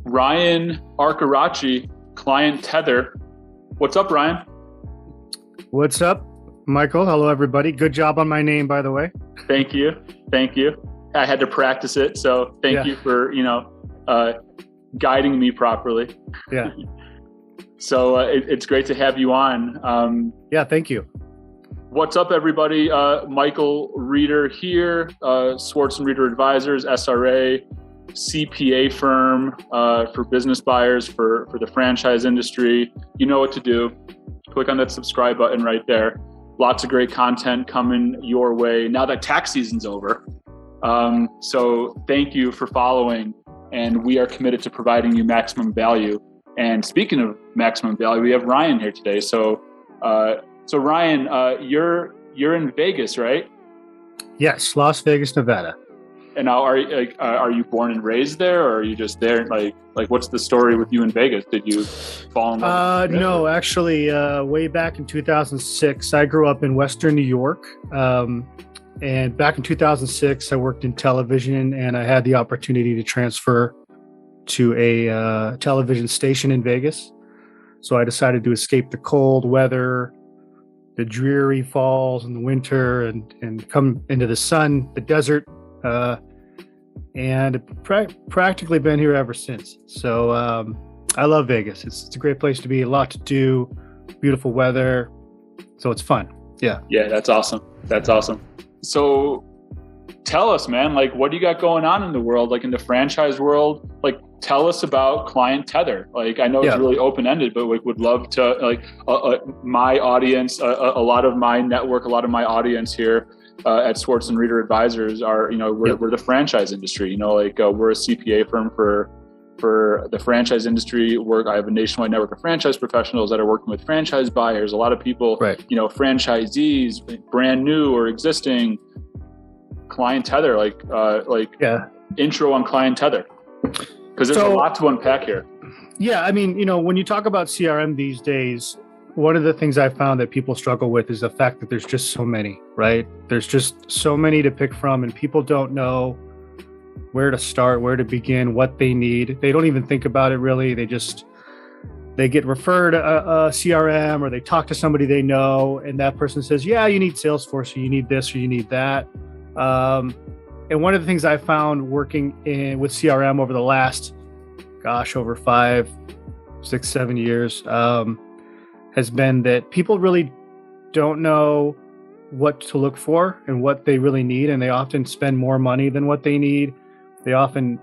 Ryan Arcoraci, client Tether. What's up, Ryan? What's up, Michael? Hello, everybody. Good job on my name, by the way. Thank you. I had to practice it, so thank you for guiding me properly. Yeah. So it's great to have you on. Thank you. What's up, everybody? Michael Reeder here, Swartz and Reeder Advisors, SRA, CPA firm for business buyers for the franchise industry. You know what to do. Click on that subscribe button right there. Lots of great content coming your way now that tax season's over. So thank you for following, and we are committed to providing you maximum value. And speaking of maximum value, we have Ryan here today. So Ryan, you're in Vegas, right? Yes, Las Vegas, Nevada. And now, are you born and raised there, or are you just there? Like what's the story with you in Vegas? Did you fall in love? No, actually, way back in 2006, I grew up in Western New York. And back in 2006, I worked in television, and I had the opportunity to transfer to a television station in Vegas. So I decided to escape the cold weather, the dreary falls in the winter, and come into the sun, the desert. And practically been here ever since. So I love Vegas. It's a great place to be, a lot to do, beautiful weather. So it's fun. Yeah. Yeah, that's awesome. So tell us, man, like, what do you got going on in the world, like in the franchise world? Like, tell us about client Tether. Like, I know it's really open-ended, but we would love to, like, my audience, a lot of my network, a lot of my audience here at Swartz and Reeder Advisors are, we're the franchise industry, we're a CPA firm for the franchise industry. I have a nationwide network of franchise professionals that are working with franchise buyers. A lot of people, franchisees, brand new or existing. Client Tether, intro on client Tether, because there's a lot to unpack here. Yeah, I mean, when you talk about CRM these days, one of the things I found that people struggle with is the fact that there's just so many, right? There's just so many to pick from, and people don't know where to start, where to begin, what they need. They don't even think about it really. They get referred a CRM, or they talk to somebody they know, and that person says, yeah, you need Salesforce, or you need this, or you need that. And one of the things I found working with CRM over the last, over 5, 6, 7 years, has been that people really don't know what to look for and what they really need. And they often spend more money than what they need. They often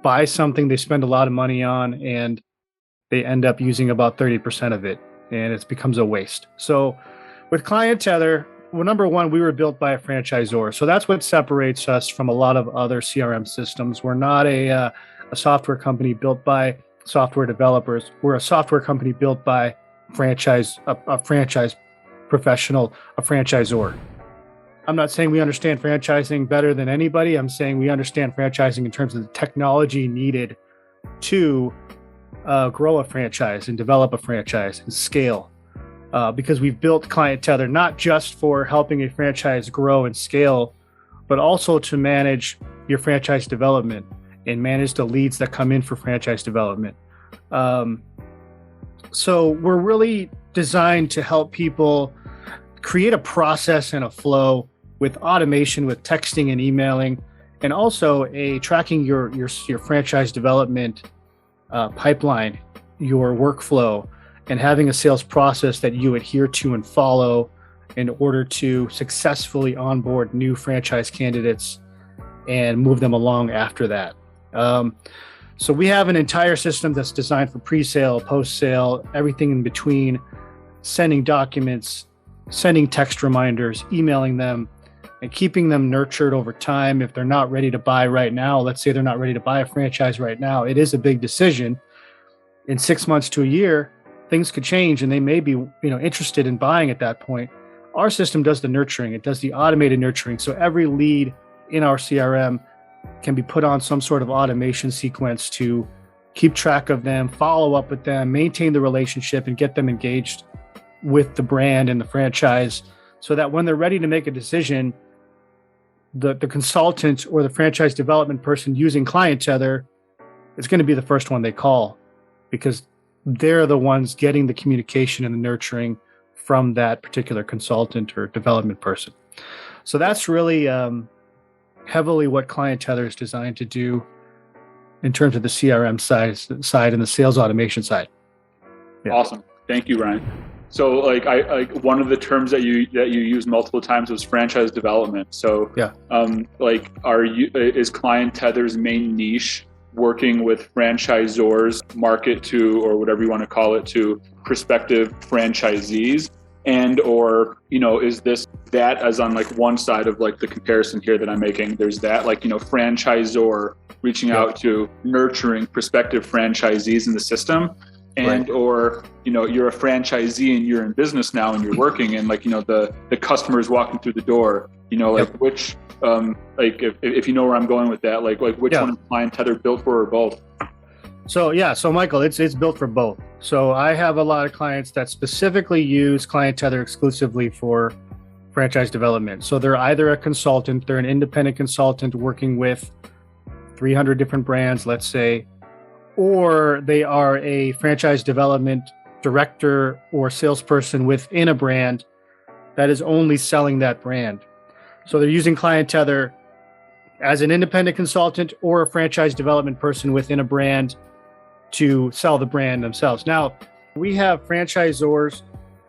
buy something they spend a lot of money on, and they end up using about 30% of it, and it becomes a waste. So with Client Tether, well, number one, we were built by a franchisor. So that's what separates us from a lot of other CRM systems. We're not a software company built by software developers. We're a software company built by a franchise professional, a franchisor. I'm not saying we understand franchising better than anybody. I'm saying we understand franchising in terms of the technology needed to grow a franchise and develop a franchise and scale. Because we've built Client Tether not just for helping a franchise grow and scale, but also to manage your franchise development and manage the leads that come in for franchise development. So we're really designed to help people create a process and a flow with automation, with texting and emailing, and also tracking your franchise development pipeline, your workflow, and having a sales process that you adhere to and follow in order to successfully onboard new franchise candidates and move them along after that. So we have an entire system that's designed for pre-sale, post-sale, everything in between, sending documents, sending text reminders, emailing them, and keeping them nurtured over time. If they're not ready to buy right now, let's say they're not ready to buy a franchise right now, it is a big decision. In 6 months to a year, things could change, and they may be, interested in buying at that point. Our system does the nurturing. It does the automated nurturing. So every lead in our CRM can be put on some sort of automation sequence to keep track of them, follow up with them, maintain the relationship, and get them engaged with the brand and the franchise, so that when they're ready to make a decision, the consultant or the franchise development person using Client Tether it's going to be the first one they call, because they're the ones getting the communication and the nurturing from that particular consultant or development person. So that's really heavily what Client Tether is designed to do in terms of the CRM side and the sales automation side. Yeah. Awesome. Thank you, Ryan. So I one of the terms that you used multiple times was franchise development. So yeah. Is Client Tether's main niche working with franchisors, market to, or whatever you want to call it, to prospective franchisees? And, or, is that as on one side of the comparison here that I'm making, there's that franchisor reaching out to nurturing prospective franchisees in the system. And, right. Or, you're a franchisee and you're in business now and you're working and the customer is walking through the door, which, if you know where I'm going with that, which one is Client Tether built for, or both? So Michael, it's built for both. So I have a lot of clients that specifically use Client Tether exclusively for franchise development. So they're either a consultant, they're an independent consultant working with 300 different brands, let's say, or they are a franchise development director or salesperson within a brand that is only selling that brand. So they're using Client Tether as an independent consultant or a franchise development person within a brand to sell the brand themselves. Now, we have franchisors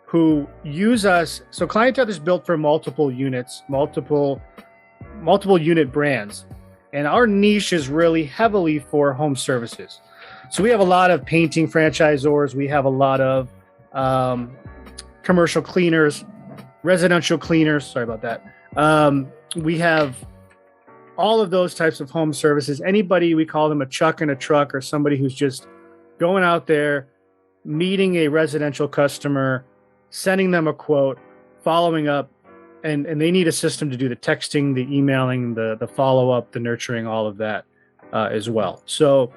who use us. So Client Tether is built for multiple units, multiple unit brands. And our niche is really heavily for home services. So we have a lot of painting franchisors. We have a lot of commercial cleaners, residential cleaners. Sorry about that. We have all of those types of home services. Anybody, we call them a chuck in a truck, or somebody who's just going out there, meeting a residential customer, sending them a quote, following up, and they need a system to do the texting, the emailing, the follow-up, the nurturing, all of that as well. So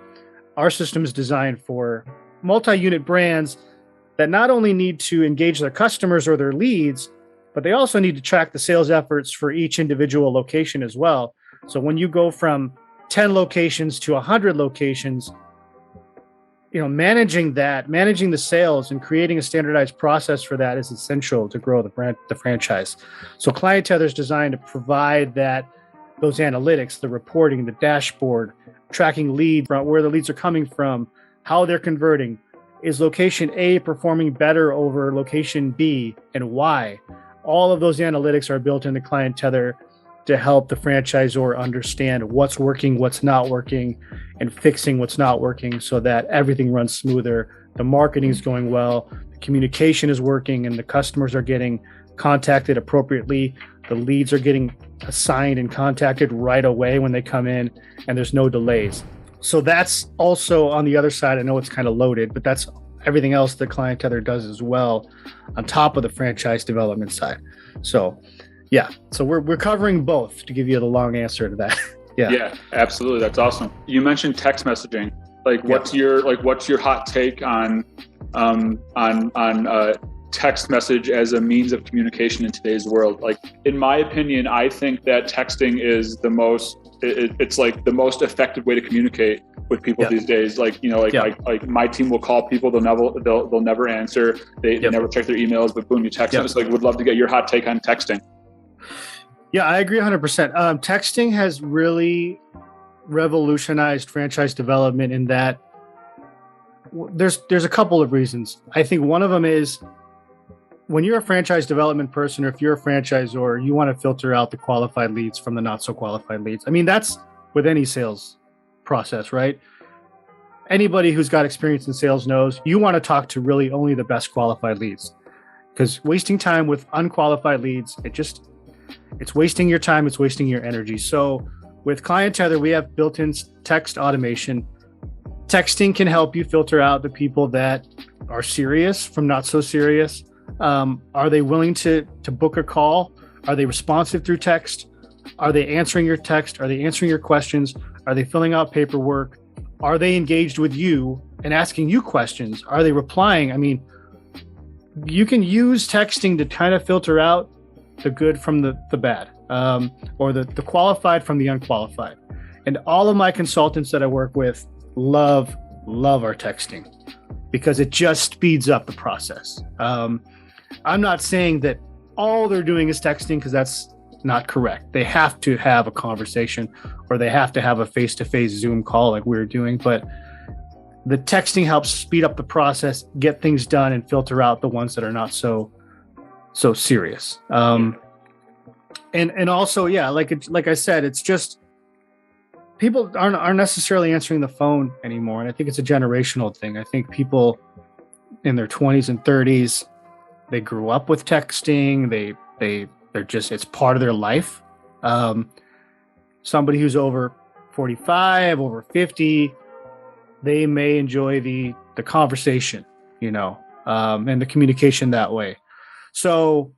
our system is designed for multi-unit brands that not only need to engage their customers or their leads, but they also need to track the sales efforts for each individual location as well. So when you go from 10 locations to 100 locations, managing the sales and creating a standardized process for that is essential to grow the franchise. So Client Tether is designed to provide those analytics, the reporting, the dashboard, tracking lead, where the leads are coming from, how they're converting. Is location A performing better over location B, and why? All of those analytics are built into Client Tether to help the franchisor understand what's working, what's not working, and fixing what's not working so that everything runs smoother. The marketing is going well, the communication is working, and the customers are getting contacted appropriately. The leads are getting assigned and contacted right away when they come in, and there's no delays. So that's also on the other side. I know it's kind of loaded, but that's everything else that Client Tether does as well on top of the franchise development side. So yeah, so we're covering both, to give you the long answer to that. Yeah, absolutely. That's awesome. You mentioned text messaging. What's your hot take on text message as a means of communication in today's world? In my opinion, I think that texting is the most effective way to communicate with people these days. My team will call people, they'll never answer. They never check their emails, but boom, you text them. It's would love to get your hot take on texting. Yeah, I agree 100%. Texting has really revolutionized franchise development in that there's a couple of reasons. I think one of them is when you're a franchise development person, or if you're a franchisor, you want to filter out the qualified leads from the not so qualified leads. I mean, that's with any sales process, right? Anybody who's got experience in sales knows you want to talk to really only the best qualified leads, because wasting time with unqualified leads, it's wasting your time, it's wasting your energy. So with Client Tether, we have built-in text automation. Texting can help you filter out the people that are serious from not so serious. Are they willing to book a call? Are they responsive through text? Are they answering your text? Are they answering your questions? Are they filling out paperwork? Are they engaged with you and asking you questions? Are they replying? I mean, you can use texting to kind of filter out the good from the bad, or the qualified from the unqualified. And all of my consultants that I work with love our texting because it just speeds up the process. I'm not saying that all they're doing is texting, because that's not correct. They have to have a conversation, or they have to have a face-to-face Zoom call like we're doing, but the texting helps speed up the process, get things done, and filter out the ones that are not so serious. And also, yeah, like I said, it's just people aren't necessarily answering the phone anymore, and I think it's a generational thing. I think people in their 20s and 30s, they grew up with texting. They're just, it's part of their life. Somebody who's over 45, over 50, they may enjoy the conversation, and the communication that way. So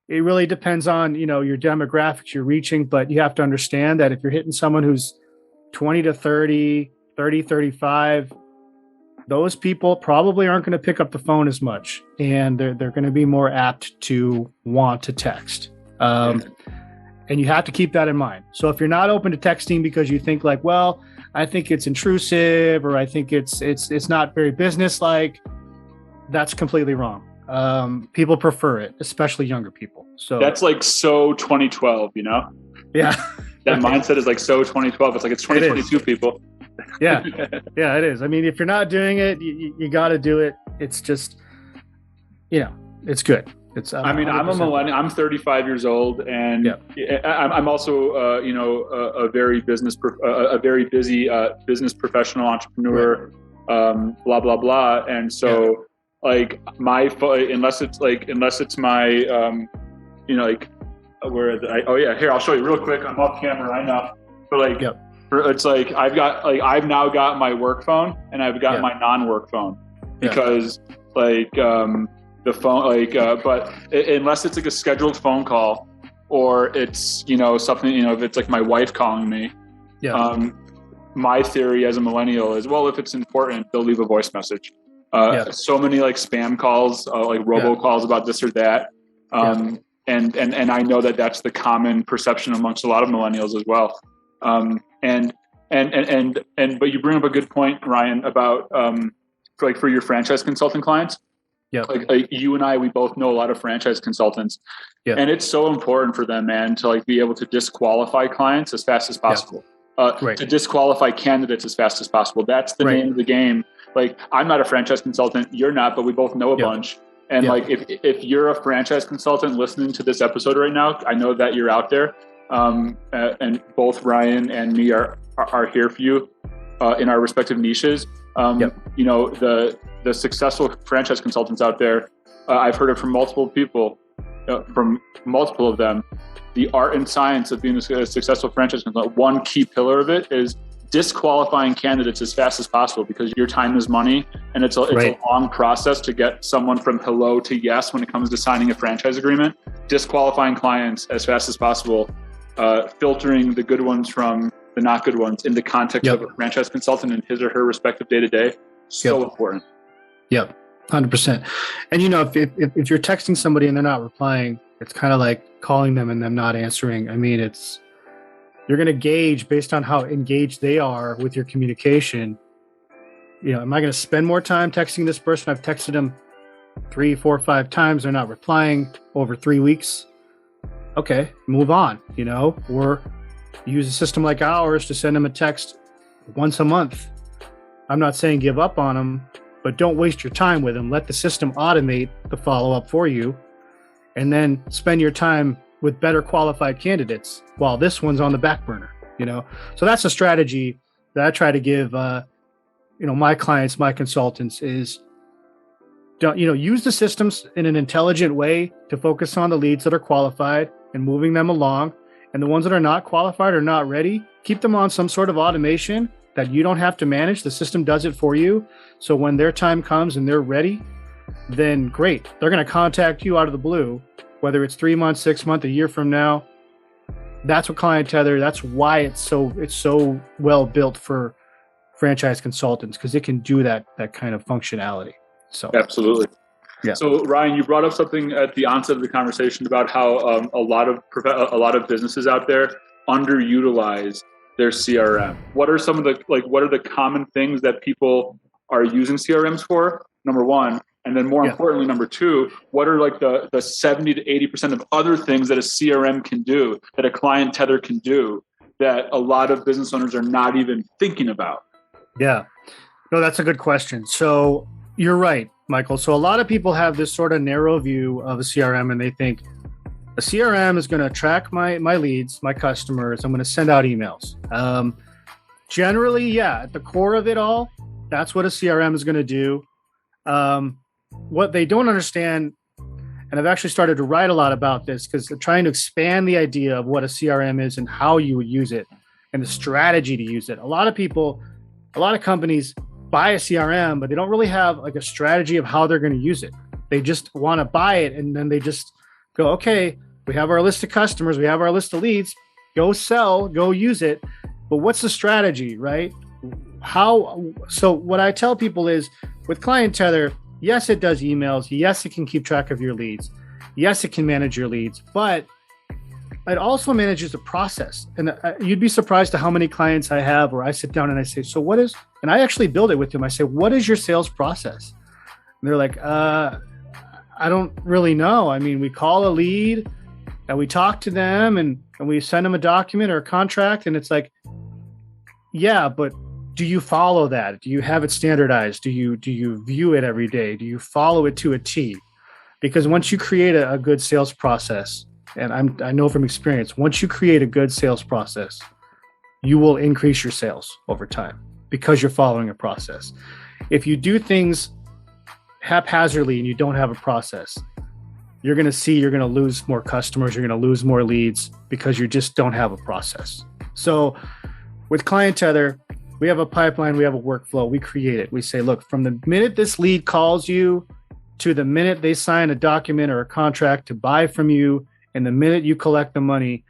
it really depends on, your demographics you're reaching, but you have to understand that if you're hitting someone who's 20 to 30, 35, those people probably aren't going to pick up the phone as much, and they're going to be more apt to want to text. And you have to keep that in mind. So if you're not open to texting because you think like, well, I think it's intrusive, or I think it's not very business-like, that's completely wrong. People prefer it, especially younger people. So that's like so 2012, Yeah. That mindset is like so 2012. It's like it's 2022 people. Yeah, it is. I mean, if you're not doing it, you got to do it. It's just, it's good. It's. I'm a millennial. I'm 35 years old, and I'm also, a very very busy business professional entrepreneur. Right. Blah blah blah. And so, like unless it's my, where is it? Here, I'll show you real quick. I'm off camera right now, but it's like I've now got my work phone and I've got my non-work phone, because the phone, but unless it's like a scheduled phone call, or it's, something, if it's like my wife calling me, my theory as a millennial is, well, if it's important, they'll leave a voice message. So many like spam calls, like robocalls about this or that. And I know that that's the common perception amongst a lot of millennials as well. But you bring up a good point, Ryan, about for your franchise consulting clients. Yeah, like you and I, we both know a lot of franchise consultants, and it's so important for them, man, to be able to disqualify clients as fast as possible, to disqualify candidates as fast as possible. That's the name of the game. Like, I'm not a franchise consultant, you're not, but we both know a bunch. And if you're a franchise consultant listening to this episode right now, I know that you're out there, and both Ryan and me are here for you in our respective niches. The successful franchise consultants out there, I've heard it from multiple people, from multiple of them. The art and science of being a successful franchise consultant, one key pillar of it is disqualifying candidates as fast as possible, because your time is money, and it's a long process to get someone from hello to yes when it comes to signing a franchise agreement. Disqualifying clients as fast as possible, filtering the good ones from the not good ones in the context of a franchise consultant and his or her respective day-to-day. So important. Yep, 100%. And if you're texting somebody and they're not replying, it's kind of like calling them and them not answering. I mean, you're going to gauge based on how engaged they are with your communication. Am I going to spend more time texting this person? I've texted them 3, 4, 5 times. They're not replying over 3 weeks. Okay, move on, or use a system like ours to send them a text once a month. I'm not saying give up on them, but don't waste your time with them. Let the system automate the follow-up for you, and then spend your time with better qualified candidates while this one's on the back burner, So that's a strategy that I try to give, my clients, my consultants, is don't, use the systems in an intelligent way to focus on the leads that are qualified and moving them along. And the ones that are not qualified or not ready, keep them on some sort of automation that you don't have to manage. The system does it for you. So when their time comes and they're ready, then great. They're going to contact you out of the blue, whether it's 3 months, 6 months, a year from now. That's what Client Tether, that's why it's so well built for franchise consultants, because it can do that kind of functionality. So absolutely. Yeah. So Ryan, you brought up something at the onset of the conversation about how a lot of businesses out there underutilize their CRM? What are some of what are the common things that people are using CRMs for? Number one. And then more importantly, number two, what are the 70 to 80% of other things that a CRM can do, that a client tether can do, that a lot of business owners are not even thinking about? Yeah, no, that's a good question. So you're right, Michael. So a lot of people have this sort of narrow view of a CRM, and they think a CRM is going to track my leads, my customers. I'm going to send out emails. Generally, at the core of it all, that's what a CRM is going to do. What they don't understand, and I've actually started to write a lot about this because they're trying to expand the idea of what a CRM is and how you would use it and the strategy to use it. A lot of companies buy a CRM, but they don't really have a strategy of how they're going to use it. They just want to buy it, and then they just go, okay, we have our list of customers, we have our list of leads, go sell, go use it. But what's the strategy, right? So what I tell people is, with Client Tether, yes, it does emails. Yes, it can keep track of your leads. Yes, it can manage your leads, but it also manages the process. And you'd be surprised to how many clients I have where I sit down and I say, and I actually build it with them. I say, what is your sales process? And they're like, I don't really know. I mean, we call a lead and we talk to them and we send them a document or a contract. And it's like, yeah, but do you follow that? Do you have it standardized? Do you view it every day? Do you follow it to a T? Because once you create a good sales process, and I know from experience, once you create a good sales process, you will increase your sales over time because you're following a process. If you do things haphazardly and you don't have a process, you're going to lose more customers. You're going to lose more leads because you just don't have a process. So with Client Tether, we have a pipeline, we have a workflow, we create it. We say, look, from the minute this lead calls you to the minute they sign a document or a contract to buy from you, and the minute you collect the money,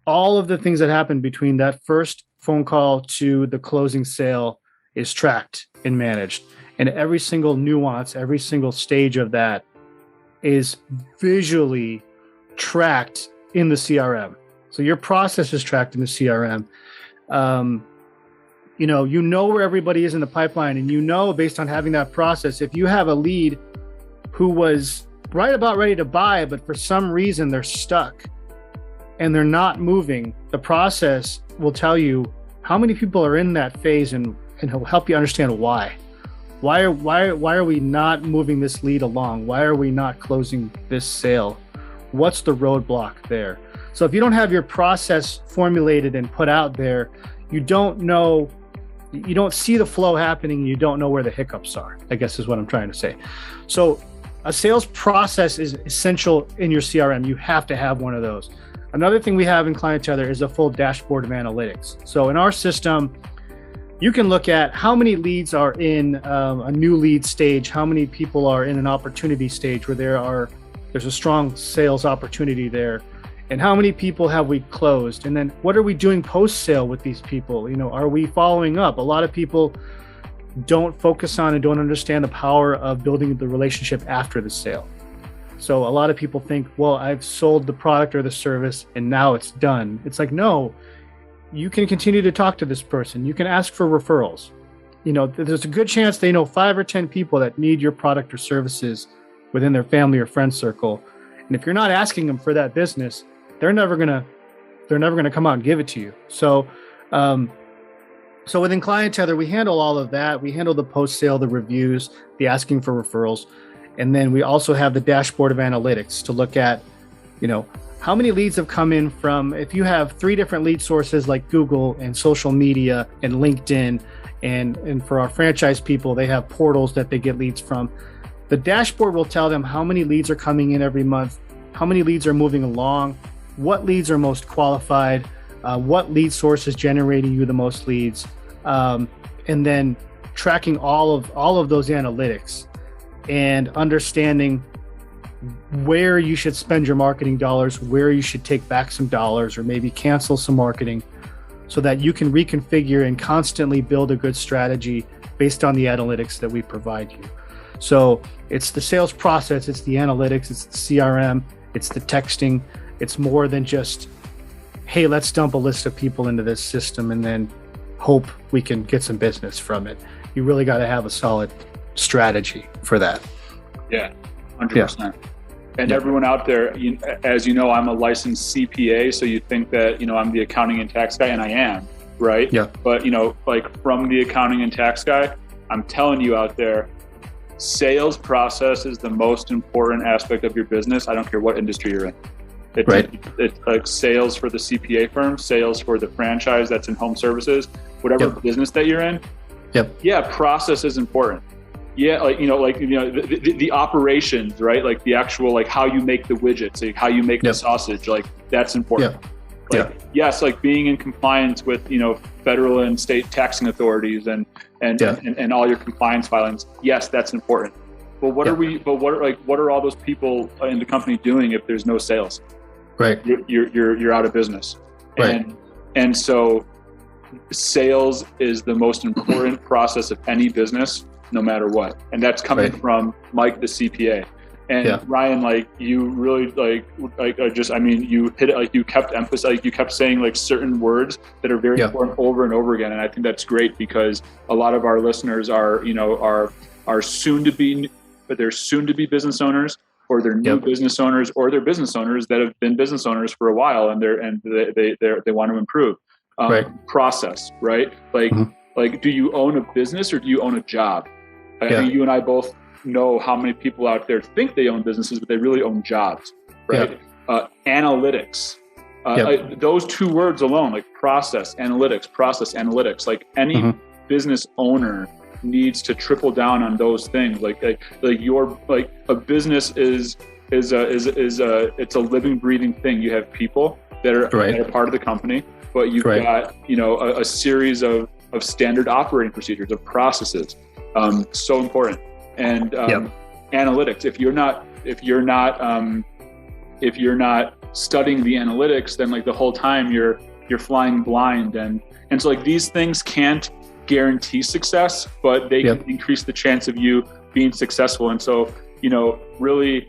all of the things that happen between that first phone call to the closing sale is tracked and managed. And every single nuance, every single stage of that is visually tracked in the CRM. So your process is tracked in the CRM. You know where everybody is in the pipeline, and based on having that process, if you have a lead who was right about ready to buy, but for some reason they're stuck and they're not moving, the process will tell you how many people are in that phase and it'll help you understand why. Why are we not moving this lead along? Why are we not closing this sale? What's the roadblock there? So if you don't have your process formulated and put out there, you don't see the flow happening. You don't know where the hiccups are, I guess is what I'm trying to say. So a sales process is essential in your CRM. You have to have one of those. Another thing we have in Client Tether is a full dashboard of analytics. So in our system, you can look at how many leads are in a new lead stage, how many people are in an opportunity stage where there's a strong sales opportunity there, and how many people have we closed? And then what are we doing post-sale with these people? Are we following up? A lot of people don't focus on and don't understand the power of building the relationship after the sale. So a lot of people think, well, I've sold the product or the service and now it's done. It's like, no, you can continue to talk to this person. You can ask for referrals. There's a good chance they know 5 or 10 people that need your product or services within their family or friend circle. And if you're not asking them for that business, they're never gonna come out and give it to you. So within Client Tether, we handle all of that. We handle the post-sale, the reviews, the asking for referrals. And then we also have the dashboard of analytics to look at, how many leads have come in from, if you have 3 different lead sources like Google and social media and LinkedIn, and for our franchise people, they have portals that they get leads from. The dashboard will tell them how many leads are coming in every month, how many leads are moving along, what leads are most qualified, what lead source is generating you the most leads, and then tracking all of those analytics and understanding where you should spend your marketing dollars, where you should take back some dollars or maybe cancel some marketing so that you can reconfigure and constantly build a good strategy based on the analytics that we provide you. So it's the sales process, it's the analytics, it's the CRM, it's the texting. It's more than just hey, let's dump a list of people into this system and then hope we can get some business from it. You really got to have a solid strategy for that. Yeah, 100%. And everyone out there, as you know, I'm a licensed CPA, so you think that, I'm the accounting and tax guy, and I am, right? Yeah. But, like from the accounting and tax guy, I'm telling you out there, sales process is the most important aspect of your business. I don't care what industry you're in. It's like sales for the CPA firm, sales for the franchise that's in home services, whatever business that you're in. Yeah, process is important. Yeah, the operations, right? Like the actual, like how you make the widgets, like how you make the sausage, like that's important. Yes, like being in compliance with, federal and state taxing authorities and all your compliance filings. Yes, that's important. But what are all those people in the company doing if there's no sales? Right. You're out of business. Right. And so sales is the most important process of any business, no matter what. And that's coming from Mike, the CPA. And Ryan, like you really you hit it, like you kept emphasizing, you kept saying like certain words that are very important over and over again. And I think that's great because a lot of our listeners are soon to be business owners, or they're new business owners, or they're business owners that have been business owners for a while and they want to improve. Process, right? Like, do you own a business or do you own a job? I think you and I both know how many people out there think they own businesses, but they really own jobs, right? Analytics, those two words alone, like process analytics, like any business owner needs to triple down on those things. Like a business is it's a living, breathing thing. You have people that are part of the company, but you've got, a series of standard operating procedures, of processes. So important. And analytics. If you're not studying the analytics, then like the whole time you're flying blind. And so like these things can't guarantee success, but they can increase the chance of you being successful. And so, really,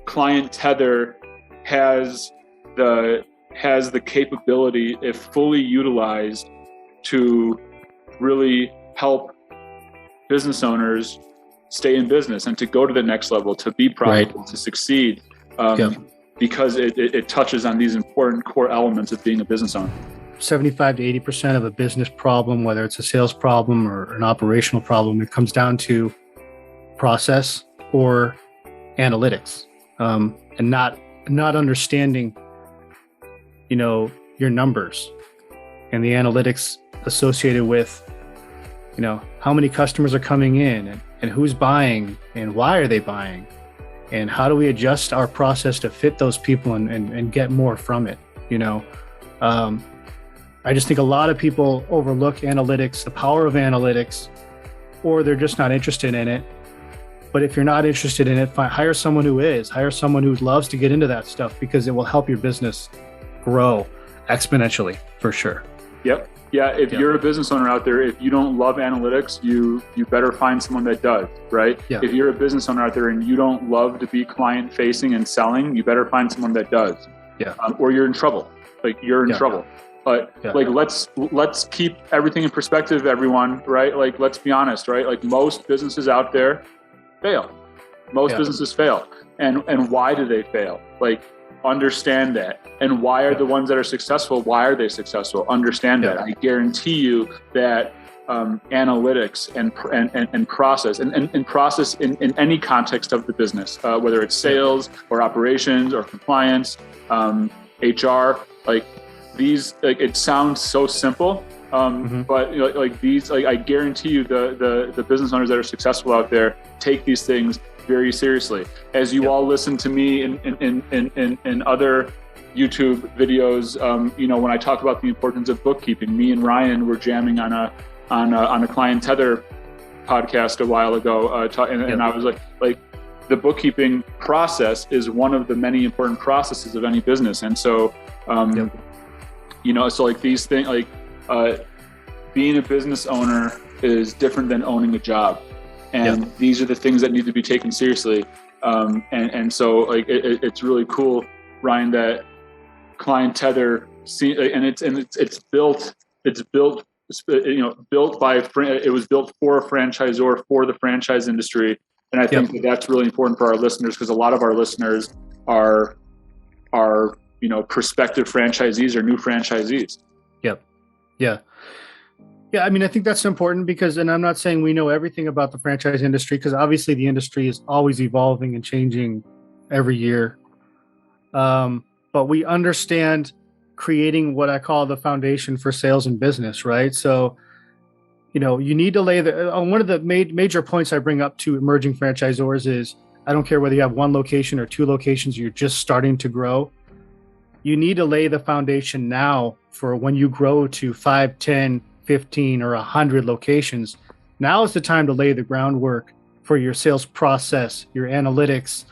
Client Tether has the capability, if fully utilized, to really help business owners stay in business and to go to the next level, to be profitable, to succeed, because it touches on these important core elements of being a business owner. 75 to 80% of a business problem, whether it's a sales problem or an operational problem, it comes down to process or analytics, and not understanding, your numbers and the analytics associated with, how many customers are coming in and who's buying and why are they buying and how do we adjust our process to fit those people and get more from it. I just think a lot of people overlook analytics, the power of analytics, or they're just not interested in it. But if you're not interested in it, hire someone who is. Hire someone who loves to get into that stuff, because it will help your business grow exponentially, for sure. Yep. Yeah, if you're a business owner out there, if you don't love analytics, you better find someone that does, right? Yeah. If you're a business owner out there and you don't love to be client facing and selling, you better find someone that does. Yeah. Or you're in trouble. Like you're in trouble. But like let's keep everything in perspective, everyone, right? Like let's be honest, right? Like most businesses out there fail. Most businesses fail. And why do they fail? Like understand that. And why are the ones that are successful, why are they successful? Understand that. I guarantee you that analytics and process and process in any context of the business, whether it's sales or operations or compliance, HR, like these, like it sounds so simple, but like these, like I guarantee you the business owners that are successful out there take these things very seriously. As you all listen to me in other YouTube videos, when I talk about the importance of bookkeeping, me and Ryan were jamming on a Client Tether podcast a while ago, and I was like the bookkeeping process is one of the many important processes of any business, and so so like these things, like being a business owner is different than owning a job. And these are the things that need to be taken seriously. And so like, it's really cool, Ryan, that client Tether, and it's built, built by, it was built for a franchisor, for the franchise industry. And I think that that's really important for our listeners, because a lot of our listeners are prospective franchisees or new franchisees. Yep. Yeah. Yeah. I mean, I think that's important because, and I'm not saying we know everything about the franchise industry, because obviously the industry is always evolving and changing every year. But we understand creating what I call the foundation for sales and business, right? So, you need to lay one of the major points I bring up to emerging franchisors is, I don't care whether you have one location or two locations, you're just starting to grow. You need to lay the foundation now for when you grow to 5, 10, 15, or 100 locations. Now is the time to lay the groundwork for your sales process, your analytics,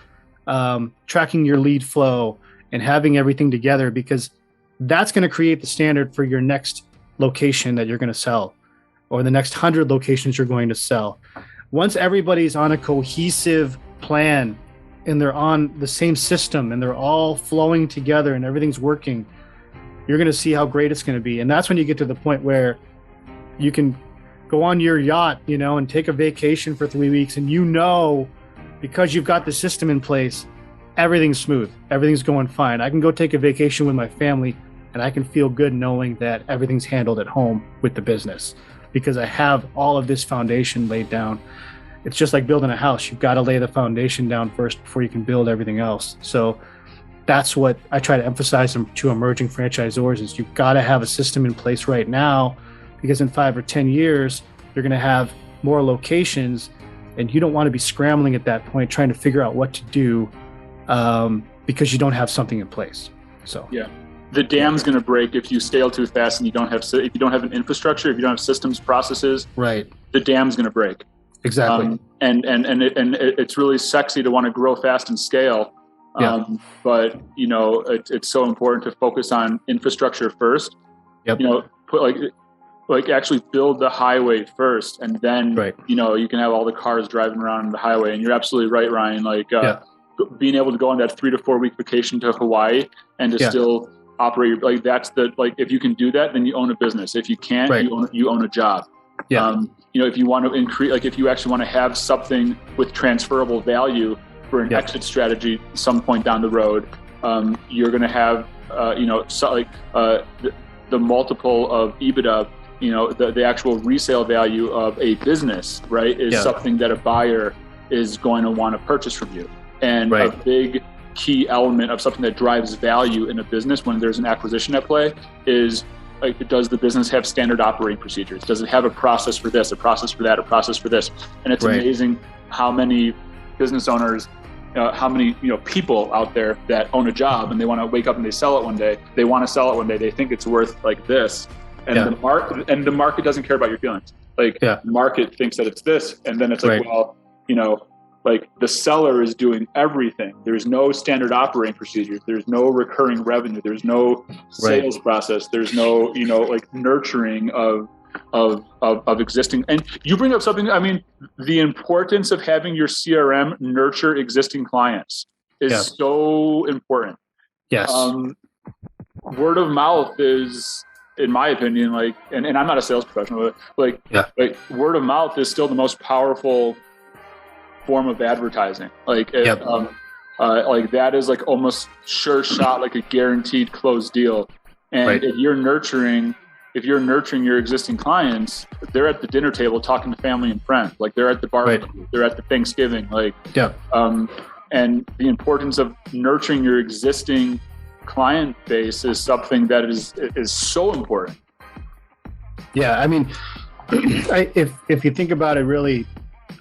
tracking your lead flow, and having everything together, because that's going to create the standard for your next location that you're going to sell, or the next 100 locations you're going to sell. Once everybody's on a cohesive plan and they're on the same system and they're all flowing together and everything's working, you're going to see how great it's going to be. And that's when you get to the point where you can go on your yacht, and take a vacation for 3 weeks, and because you've got the system in place, everything's smooth, everything's going fine. I can go take a vacation with my family and I can feel good knowing that everything's handled at home with the business, because I have all of this foundation laid down. It's just like building a house. You've got to lay the foundation down first before you can build everything else. So that's what I try to emphasize to emerging franchisors is you've got to have a system in place right now, because in 5 or 10 years, you're going to have more locations and you don't want to be scrambling at that point, trying to figure out what to do because you don't have something in place. So yeah. The dam's going to break if you scale too fast and if you don't have an infrastructure, if you don't have systems, processes, right? The dam's going to break. Exactly. It's really sexy to want to grow fast and scale. But it's so important to focus on infrastructure first. Yep. Put actually build the highway first, and then, right. You can have all the cars driving around the highway. And you're absolutely right, Ryan. Being able to go on that 3 to 4 week vacation to Hawaii and to still operate, if you can do that, then you own a business. If you can't, right. you own a job. Yeah. If you want to increase, if you actually want to have something with transferable value for an exit strategy some point down the road, you're going to have, the multiple of EBITDA, the actual resale value of a business, right, is something that a buyer is going to want to purchase from you. And a big key element of something that drives value in a business when there's an acquisition at play is, does the business have standard operating procedures? Does it have a process for this, a process for that, a process for this? And it's amazing how many business owners, how many people out there that own a job and they want to wake up and they sell it one day. They want to sell it one day. They think it's worth like this, and the market doesn't care about your feelings. The market thinks that it's this, and then it's the seller is doing everything. There's no standard operating procedures. There's no recurring revenue. There's no sales process. There's no, nurturing of existing. And you bring up something, the importance of having your CRM nurture existing clients is so important. Yes. Word of mouth is, in my opinion, and I'm not a sales professional, but word of mouth is still the most powerful form of advertising. That is almost sure shot, a guaranteed closed deal. And if you're nurturing your existing clients, they're at the dinner table talking to family and friends. They're at the barbecue, they're at the Thanksgiving. And the importance of nurturing your existing client base is something that is so important. Yeah, if you think about it, really,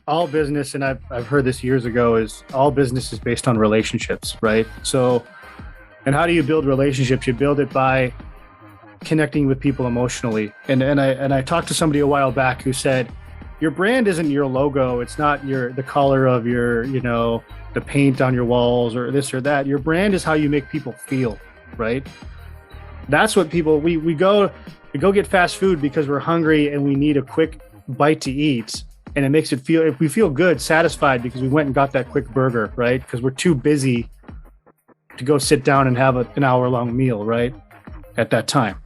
all business, and I've heard this years ago, is all business is based on relationships, right? So, and how do you build relationships? You build it by connecting with people emotionally. And I talked to somebody a while back who said, your brand isn't your logo. It's not the color of your, the paint on your walls or this or that. Your brand is how you make people feel, right? That's what people, we go get fast food because we're hungry and we need a quick bite to eat. And it makes it feel, if we feel good, satisfied because we went and got that quick burger, right? Because we're too busy to go sit down and have an hour-long meal, right? At that time.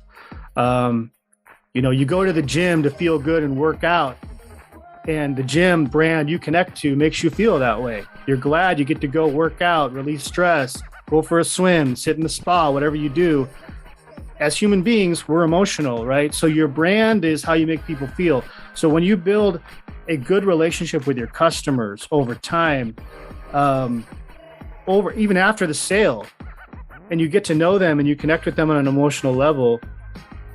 You go to the gym to feel good and work out, and the gym brand you connect to makes you feel that way. You're glad you get to go work out, release stress, go for a swim, sit in the spa, whatever you do. As human beings, we're emotional, right? So your brand is how you make people feel. So when you build a good relationship with your customers over time, even after the sale, and you get to know them and you connect with them on an emotional level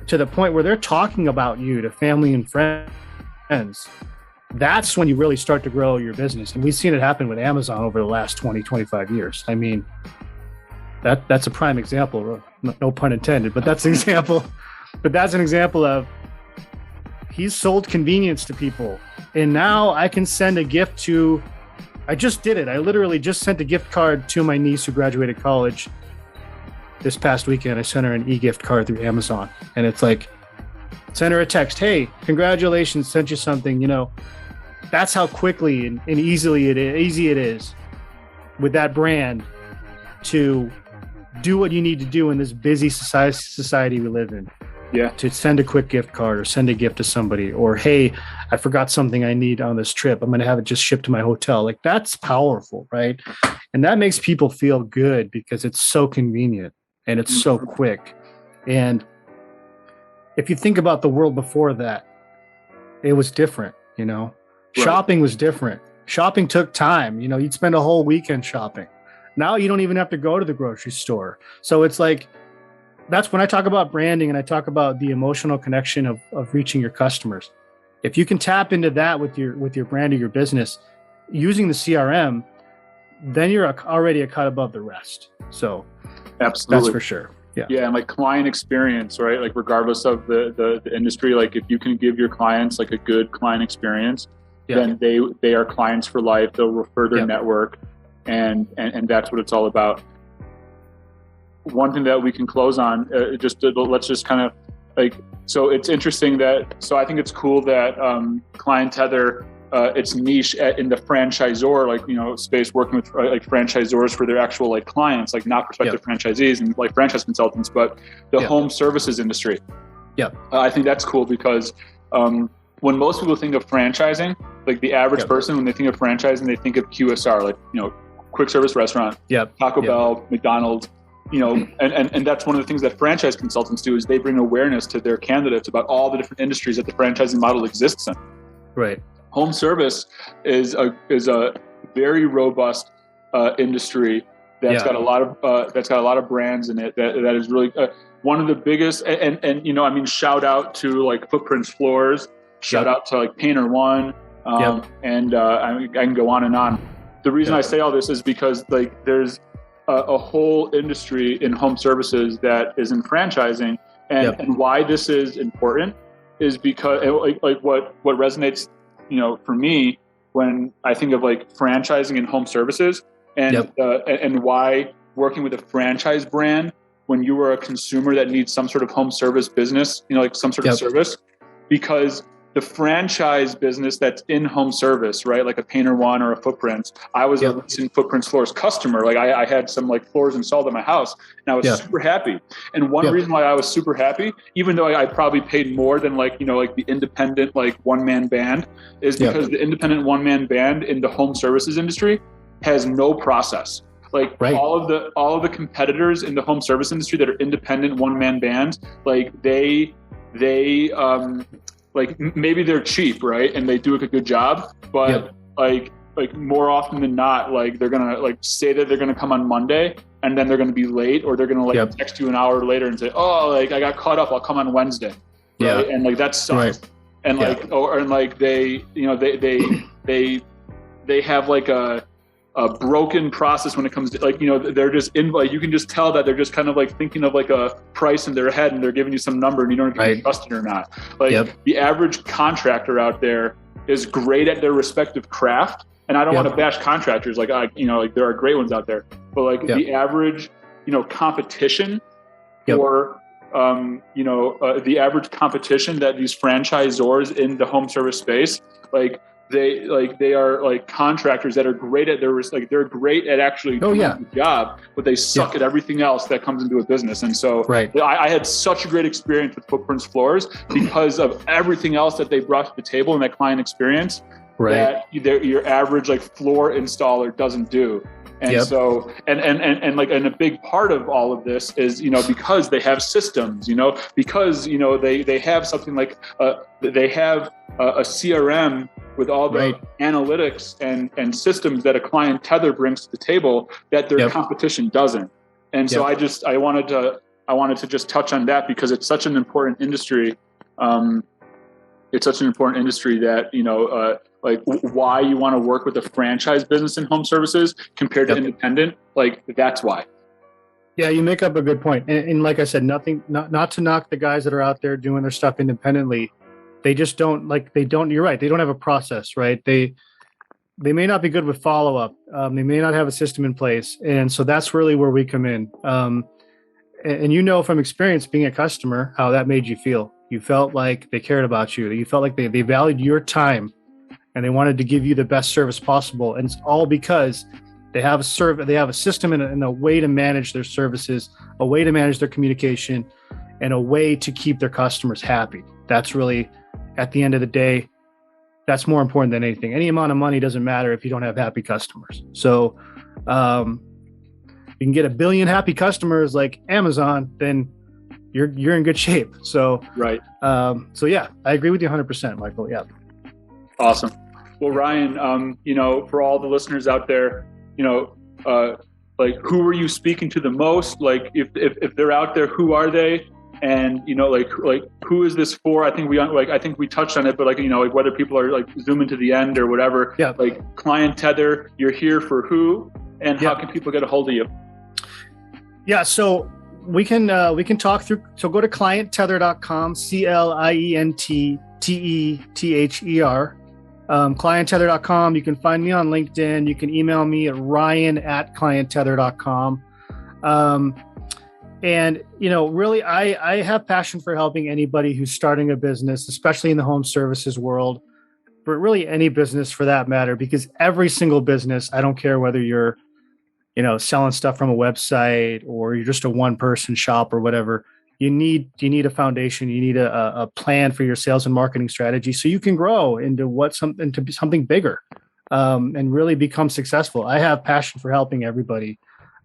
to the point where they're talking about you to family and friends, that's when you really start to grow your business. And we've seen it happen with Amazon over the last 20, 25 years. I mean, that's a prime example, no pun intended, but that's an example. But that's an example of he's sold convenience to people. And now I can send a gift to, I just did it. I literally just sent a gift card to my niece who graduated college this past weekend. I sent her an e-gift card through Amazon. And it's like, send her a text, hey, congratulations, sent you something, That's how quickly and easy it is with that brand to do what you need to do in this busy society we live in. Yeah. To send a quick gift card or send a gift to somebody, or, hey, I forgot something I need on this trip. I'm going to have it just shipped to my hotel. Like, that's powerful, right? And that makes people feel good because it's so convenient and it's so quick. And if you think about the world before that, it was different, Right. Shopping was different. Shopping took time. You'd spend a whole weekend shopping. Now you don't even have to go to the grocery store. So it's like, that's when I talk about branding and I talk about the emotional connection of reaching your customers. If you can tap into that with your brand or your business using the CRM, then you're already a cut above the rest. So absolutely, that's for sure. Yeah. Yeah. And like client experience, right? Like regardless of the industry, like if you can give your clients like a good client experience, then they are clients for life. They'll refer their network. And that's what it's all about. One thing that we can close on, let's just kind of so it's interesting so I think it's cool that Client Tether, it's niche in the franchisor, space, working with franchisors for their actual clients, not prospective franchisees and franchise consultants, but the home services industry. Yeah. I think that's cool because when most people think of franchising, the average person, when they think of franchising, they think of QSR, quick service restaurant, Taco Bell, McDonald's, and that's one of the things that franchise consultants do is they bring awareness to their candidates about all the different industries that the franchising model exists in. Right. Home service is a very robust industry that's got a lot of brands in it. That is really one of the biggest. And shout out to Footprints Floors, shout out to Painter One, and I can go on and on. The reason I say all this is because there's a whole industry in home services that is in franchising, and why this is important is because what resonates, for me when I think of franchising in home services and why working with a franchise brand when you are a consumer that needs some sort of home service business, some sort of service, because the franchise business that's in home service, right? Like a Painter One or a Footprints. I was a recent Footprints Floors customer. I had some floors installed at my house and I was super happy. And one reason why I was super happy, even though I probably paid more than the independent, one-man band, is because the independent one-man band in the home services industry has no process. All of the competitors in the home service industry that are independent one-man bands, they maybe they're cheap, right? And they do a good job, but more often than not, they're gonna say that they're gonna come on Monday and then they're gonna be late, or they're gonna text you an hour later and say, oh, I got caught up, I'll come on Wednesday. Right? And that sucks. Right. And they have a broken process when it comes to they're just you can just tell that they're just kind of thinking of a price in their head and they're giving you some number and you don't know if you trust it or not. The average contractor out there is great at their respective craft, and I don't want to bash contractors. There are great ones out there, but the average competition or the average competition that these franchisors in the home service space they are like contractors that are great at they're great at actually doing the job, but they suck at everything else that comes into a business. And so I had such a great experience with Footprints Floors because of everything else that they brought to the table in that client experience that your average like floor installer doesn't do. And so, and a big part of all of this is, because they have systems, because, they have something like, they have a CRM with all the analytics and systems that a client Tether brings to the table that their competition doesn't. And so I wanted to just touch on that because it's such an important industry. It's such an important industry that, like why you want to work with a franchise business in home services compared to independent, like that's why. Yeah, you make up a good point. And like I said, not to knock the guys that are out there doing their stuff independently. They just don't you're right. They don't have a process, right? They may not be good with follow-up. They may not have a system in place. And so that's really where we come in. And from experience being a customer, how that made you feel. You felt like they cared about you. You felt like they valued your time and they wanted to give you the best service possible. And it's all because they have a system and a way to manage their services, a way to manage their communication, and a way to keep their customers happy. That's really, at the end of the day, that's more important than anything. Any amount of money doesn't matter if you don't have happy customers. So you can get 1 billion happy customers like Amazon, then you're in good shape. So I agree with you 100%, Michael. Yeah. Awesome. Well, Ryan, for all the listeners out there, like who are you speaking to the most? Like if they're out there, who are they? And like who is this for? I think we touched on it, but like whether people are like zooming to the end or whatever. Yeah. Like Client Tether, you're here for who, and how can people get a hold of you? Yeah. So we can talk through. So go to clienttether.com, ClientTether. ClientTether.com. You can find me on LinkedIn. You can email me at ryan@clienttether.com. And, really, I have passion for helping anybody who's starting a business, especially in the home services world, but really any business for that matter, because every single business, I don't care whether you're, selling stuff from a website or you're just a one-person shop or whatever, you need a foundation. You need a plan for your sales and marketing strategy so you can grow into something bigger and really become successful. I have passion for helping everybody,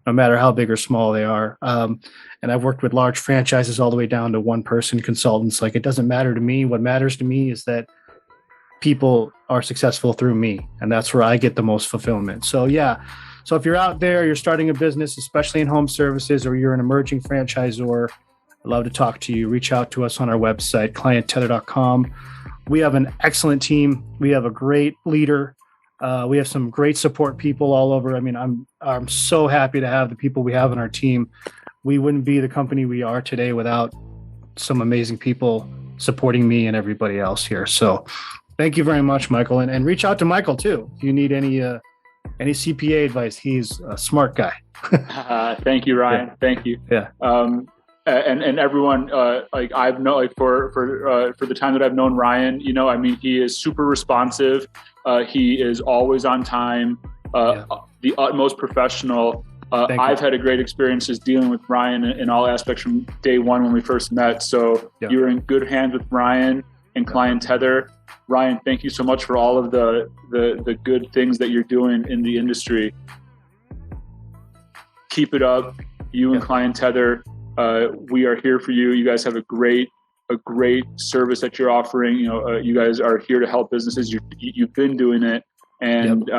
no matter how big or small they are. And I've worked with large franchises all the way down to one-person consultants. Like, it doesn't matter to me. What matters to me is that people are successful through me, and that's where I get the most fulfillment. So yeah. So if you're out there, you're starting a business, especially in home services, or you're an emerging franchisor, I'd love to talk to you. Reach out to us on our website, clienttether.com. We have an excellent team. We have a great leader. We have some great support people all over. I mean, I'm so happy to have the people we have on our team. We wouldn't be the company we are today without some amazing people supporting me and everybody else here. So thank you very much, Michael. And reach out to Michael too if you need any CPA advice. He's a smart guy. Thank you, Ryan. Yeah. Thank you. Yeah. And everyone, like I've known, like for the time that I've known Ryan, he is super responsive. He is always on time, the utmost professional. I've had a great experiences dealing with Ryan in all aspects from day one when we first met. So you're in good hands with Ryan and Client Tether. Ryan, thank you so much for all of the good things that you're doing in the industry. Keep it up. You and Client Tether. We are here for you. You guys have a great service that you're offering. You guys are here to help businesses. You've been doing it, and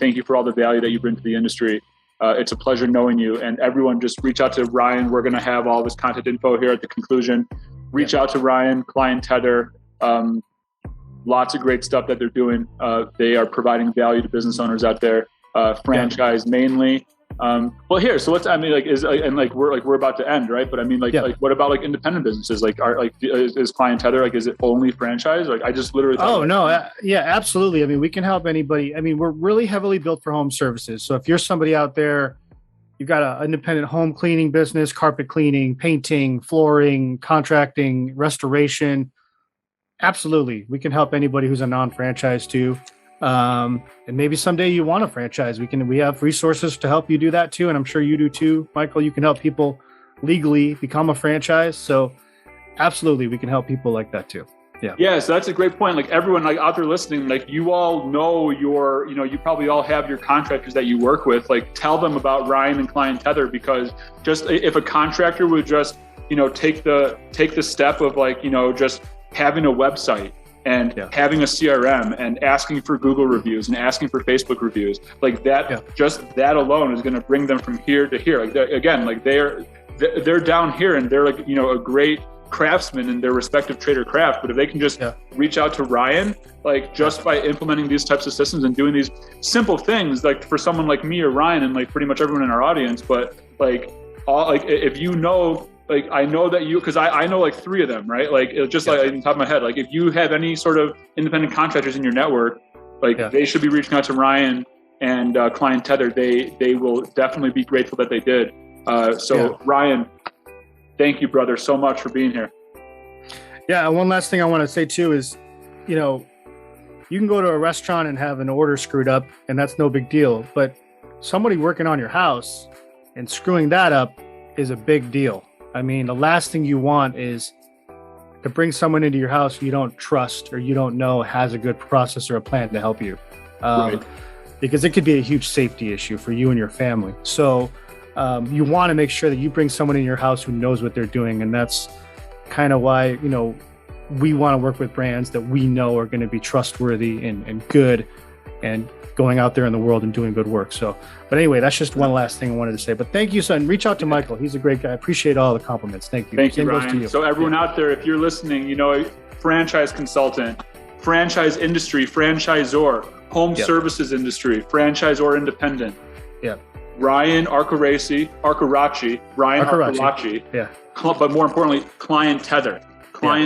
thank you for all the value that you bring to the industry. It's a pleasure knowing you. And everyone, just reach out to Ryan. We're going to have all this contact info here at the conclusion. Reach out to Ryan, Client Tether. Lots of great stuff that they're doing. They are providing value to business owners out there. Franchise mainly. Well, here. So what's we're about to end, right? But I mean, like what about like independent businesses? Like, is Client Tether is it only franchise? Like, I just literally. Yeah, absolutely. I mean, we can help anybody. I mean, we're really heavily built for home services. So if you're somebody out there, you've got an independent home cleaning business, carpet cleaning, painting, flooring, contracting, restoration, Absolutely. We can help anybody who's a non-franchise too. And maybe someday you want a franchise. We have resources to help you do that too. And I'm sure you do too, Michael. You can help people legally become a franchise. So absolutely, we can help people like that too. Yeah. Yeah. So that's a great point. Like everyone like out there listening, like you all know you probably all have your contractors that you work with. Like tell them about Ryan and Client Tether, because just if a contractor would just, take the step of like, just having a website and having a CRM and asking for Google reviews and asking for Facebook reviews, like that, just that alone is going to bring them from here to here. Like they're down here and they're like, a great craftsman in their respective trade or craft. But if they can just reach out to Ryan, like just by implementing these types of systems and doing these simple things, like for someone like me or Ryan and like pretty much everyone in our audience, but like if like I know that because I know like 3 of them, right? Like it's just like on top of my head, like if you have any sort of independent contractors in your network, like they should be reaching out to Ryan and Client Tether. They will definitely be grateful that they did. Ryan, thank you, brother, so much for being here. Yeah. One last thing I want to say too is, you can go to a restaurant and have an order screwed up and that's no big deal. But somebody working on your house and screwing that up is a big deal. I mean, the last thing you want is to bring someone into your house you don't trust or you don't know has a good process or a plan to help you. Because it could be a huge safety issue for you and your family. So you want to make sure that you bring someone in your house who knows what they're doing. And that's kind of why, we want to work with brands that we know are going to be trustworthy and good and going out there in the world and doing good work. So, but anyway, that's just one last thing I wanted to say. But thank you, son. Reach out to Michael. He's a great guy. I appreciate all the compliments. Thank you. Thank you, Ryan. So everyone out there, if you're listening, franchise consultant, franchise industry, franchisor, home services industry, franchisor independent. Yeah. Ryan Arcoraci. Yeah. But more importantly, Client Tether.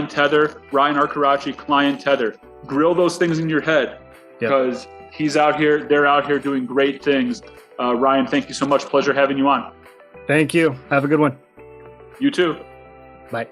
Tether, Ryan Arcoraci, Client Tether. Grill those things in your head because they're out here doing great things. Ryan, thank you so much. Pleasure having you on. Thank you. Have a good one. You too. Bye.